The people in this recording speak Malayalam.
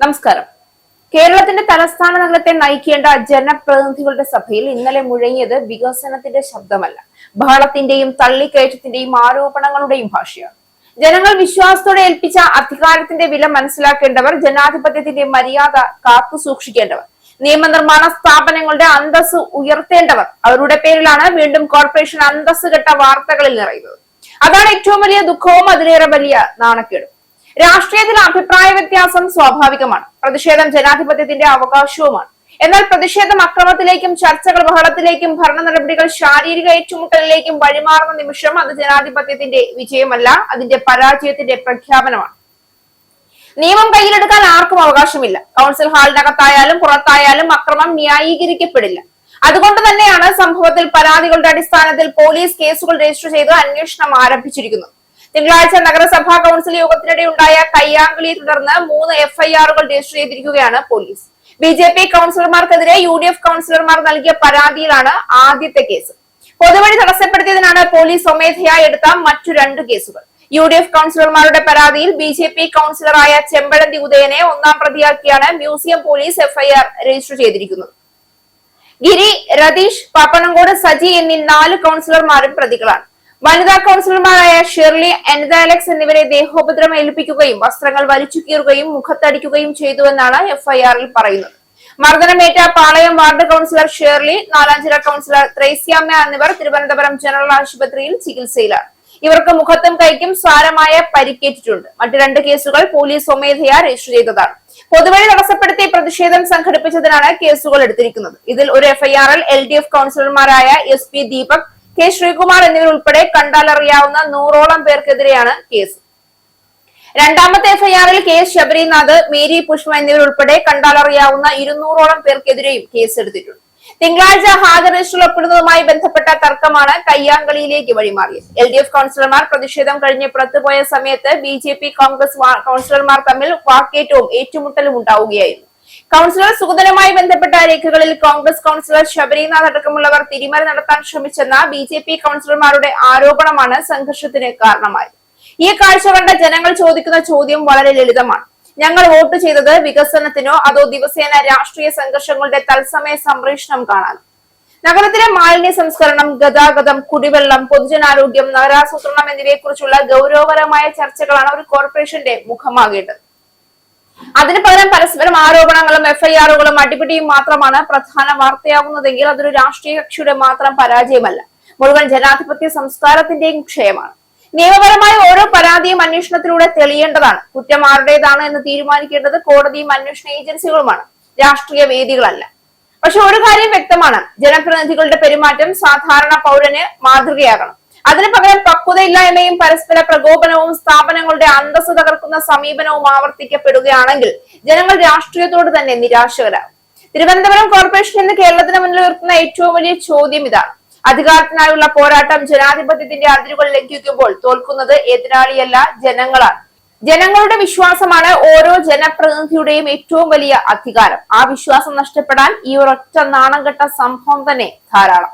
നമസ്കാരം. കേരളത്തിന്റെ തലസ്ഥാന നഗരത്തെ നയിക്കേണ്ട ജനപ്രതിനിധികളുടെ സഭയിൽ ഇന്നലെ മുഴങ്ങിയത് വികസനത്തിന്റെ ശബ്ദമല്ല, ബഹളത്തിന്റെയും തള്ളിക്കയറ്റത്തിന്റെയും ആരോപണങ്ങളുടെയും ഭാഷയാണ്. ജനങ്ങൾ വിശ്വാസത്തോടെ ഏൽപ്പിച്ച അധികാരത്തിന്റെ വില മനസ്സിലാക്കേണ്ടവർ, ജനാധിപത്യത്തിന്റെ മര്യാദ കാത്തു സൂക്ഷിക്കേണ്ടവർ, നിയമനിർമ്മാണ സ്ഥാപനങ്ങളുടെ അന്തസ് ഉയർത്തേണ്ടവർ, അവരുടെ പേരിലാണ് വീണ്ടും കോർപ്പറേഷൻ അന്തസ് കെട്ട വാർത്തകളിൽ നിറയുന്നത്. അതാണ് ഏറ്റവും വലിയ ദുഃഖവും അതിലേറെ വലിയ നാണക്കേടും. രാഷ്ട്രീയത്തിൽ അഭിപ്രായ വ്യത്യാസം സ്വാഭാവികമാണ്, പ്രതിഷേധം ജനാധിപത്യത്തിന്റെ അവകാശവുമാണ്. എന്നാൽ പ്രതിഷേധം അക്രമത്തിലേക്കും ചർച്ചകൾ ബഹളത്തിലേക്കും ഭരണ നടപടികൾ ശാരീരിക ഏറ്റുമുട്ടലിലേക്കും വഴിമാറുന്ന നിമിഷം അത് ജനാധിപത്യത്തിന്റെ വിജയമല്ല, അതിന്റെ പരാജയത്തിന്റെ പ്രഖ്യാപനമാണ്. നിയമം കയ്യിലെടുക്കാൻ ആർക്കും അവകാശമില്ല. കൗൺസിൽ ഹാളിനകത്തായാലും പുറത്തായാലും അക്രമം ന്യായീകരിക്കപ്പെടില്ല. അതുകൊണ്ട് തന്നെയാണ് സംഭവത്തിൽ പരാതികളുടെ അടിസ്ഥാനത്തിൽ പോലീസ് കേസുകൾ രജിസ്റ്റർ ചെയ്ത് അന്വേഷണം ആരംഭിച്ചിരിക്കുന്നത്. തിങ്കളാഴ്ച നഗരസഭാ കൗൺസിൽ യോഗത്തിനിടെ ഉണ്ടായ കയ്യാങ്കളിയെ തുടർന്ന് 3 എഫ്ഐആറുകൾ രജിസ്റ്റർ ചെയ്തിരിക്കുകയാണ് പോലീസ്. BJP കൗൺസിലർമാർക്കെതിരെ UDF കൗൺസിലർമാർ നൽകിയ പരാതിയിലാണ് ആദ്യത്തെ കേസ്. പൊതുവഴി തടസ്സപ്പെടുത്തിയതിനാണ് പോലീസ് സ്വമേധയായി എടുത്ത മറ്റു 2 കേസുകൾ. UDF കൗൺസിലർമാരുടെ പരാതിയിൽ BJP കൗൺസിലറായ ചെമ്പഴന്തി ഉദയനെ 1-ാം പ്രതിയാക്കിയാണ് മ്യൂസിയം പോലീസ് എഫ്ഐആർ രജിസ്റ്റർ ചെയ്തിരിക്കുന്നത്. ഗിരി, രതീഷ്, പാപ്പനംകോട് സജി എന്നീ 4 കൗൺസിലർമാരും പ്രതികളാണ്. വനിതാ കൗൺസിലർമാരായ ഷെർലി, അനിത അലക്സ് എന്നിവരെ ദേഹോപദ്രവം ഏൽപ്പിക്കുകയും വസ്ത്രങ്ങൾ വലിച്ചു കീറുകയും മുഖത്തടിക്കുകയും ചെയ്തുവെന്നാണ് എഫ്ഐആറിൽ പറയുന്നത്. മർദ്ദനമേറ്റ Palayam ward councillor Sherly, Nalanchira councillor Threasiamma എന്നിവർ തിരുവനന്തപുരം ജനറൽ ആശുപത്രിയിൽ ചികിത്സയിലാണ്. ഇവർക്ക് മുഖത്തും കൈക്കും സാരമായ പരിക്കേറ്റിട്ടുണ്ട്. മറ്റു 2 കേസുകൾ പോലീസ് സ്വമേധയാ രജിസ്റ്റർ ചെയ്തതാണ്. പൊതുവഴി തടസ്സപ്പെടുത്തി പ്രതിഷേധം സംഘടിപ്പിച്ചതിനാണ് കേസുകൾ എടുത്തിരിക്കുന്നത്. ഇതിൽ ഒരു എഫ്ഐആറിൽ LDF കൗൺസിലർമാരായ SP ദീപക്, K ശ്രീകുമാർ എന്നിവരുൾപ്പെടെ കണ്ടാലറിയാവുന്ന 100ഓളം പേർക്കെതിരെയാണ് കേസ്. 2ാമത്തെ എഫ്ഐആറിൽ K ശബരിനാഥ്, മേരി പുഷ്പ എന്നിവരുൾപ്പെടെ കണ്ടാലറിയാവുന്ന 200ഓളം പേർക്കെതിരെയും കേസെടുത്തിട്ടുണ്ട്. തിങ്കളാഴ്ച ഹാജർ രജിസ്റ്ററിൽ ഒപ്പിടുന്നതുമായി ബന്ധപ്പെട്ട തർക്കമാണ് കയ്യാങ്കളിയിലേക്ക് വഴിമാറിയത്. LDF കൗൺസിലർമാർ പ്രതിഷേധം കഴിഞ്ഞ് പുറത്തുപോയ സമയത്ത് BJP കോൺഗ്രസ് കൗൺസിലർമാർ തമ്മിൽ വാക്കേറ്റവും ഏറ്റുമുട്ടലും ഉണ്ടാവുകയായിരുന്നു. കൗൺസിലർ സുഗതനുമായി ബന്ധപ്പെട്ട രേഖകളിൽ കോൺഗ്രസ് കൗൺസിലർ ശബരിനാഥ് അടക്കമുള്ളവർ തിരിമറി നടത്താൻ ശ്രമിച്ചെന്ന BJP കൗൺസിലർമാരുടെ ആരോപണമാണ് സംഘർഷത്തിന് കാരണമായത്. ഈ കാഴ്ച കണ്ട ജനങ്ങൾ ചോദിക്കുന്ന ചോദ്യം വളരെ ലളിതമാണ്: ഞങ്ങൾ വോട്ട് ചെയ്തത് വികസനത്തിനോ അതോ ദിവസേന രാഷ്ട്രീയ സംഘർഷങ്ങളുടെ തത്സമയ സംപ്രേഷണം കാണാനോ? നഗരത്തിലെ മാലിന്യ സംസ്കരണം, ഗതാഗതം, കുടിവെള്ളം, പൊതുജനാരോഗ്യം, നഗരാസൂത്രണം എന്നിവയെക്കുറിച്ചുള്ള ഗൗരവപരമായ ചർച്ചകളാണ് ഒരു കോർപ്പറേഷന്റെ മുഖമാകേണ്ടത്. അതിനു പകരം പരസ്പരം ആരോപണങ്ങളും എഫ്ഐആറുകളും അടിപിടിയും മാത്രമാണ് പ്രധാന വാർത്തയാകുന്നതെങ്കിൽ അതൊരു രാഷ്ട്രീയ കക്ഷിയുടെ മാത്രം പരാജയമല്ല, മുഴുവൻ ജനാധിപത്യ സംസ്കാരത്തിന്റെയും ക്ഷയമാണ്. നിയമപരമായ ഓരോ പരാതിയും അന്വേഷണത്തിലൂടെ തെളിയേണ്ടതാണ്. കുറ്റം ആരുടേതാണ് എന്ന് തീരുമാനിക്കേണ്ടത് കോടതിയും അന്വേഷണ ഏജൻസികളുമാണ്, രാഷ്ട്രീയ വേദികളല്ല. പക്ഷെ ഒരു കാര്യം വ്യക്തമാണ്: ജനപ്രതിനിധികളുടെ പെരുമാറ്റം സാധാരണ പൗരന് മാതൃകയാകണം. അതിനു പകരം പക്വതയില്ലായ്മയും പരസ്പര പ്രകോപനവും സ്ഥാപനങ്ങളുടെ അന്തസ്സ് തകർക്കുന്ന സമീപനവും ആവർത്തിക്കപ്പെടുകയാണെങ്കിൽ ജനങ്ങൾ രാഷ്ട്രീയത്തോട് തന്നെ നിരാശകരാകും. തിരുവനന്തപുരം കോർപ്പറേഷൻ ഇന്ന് കേരളത്തിന് മുന്നിൽ ഉയർത്തുന്ന ഏറ്റവും വലിയ ചോദ്യം ഇതാണ്: അധികാരത്തിനായുള്ള പോരാട്ടം ജനാധിപത്യത്തിന്റെ അതിരുകൾ ലംഘിക്കുമ്പോൾ തോൽക്കുന്നത് എതിരാളിയല്ല, ജനങ്ങളാണ്. ജനങ്ങളുടെ വിശ്വാസമാണ് ഓരോ ജനപ്രതിനിധിയുടെയും ഏറ്റവും വലിയ അധികാരം. ആ വിശ്വാസം നഷ്ടപ്പെടാൻ ഈ ഒരൊറ്റ നാണം കെട്ട സംഭവം തന്നെ ധാരാളം.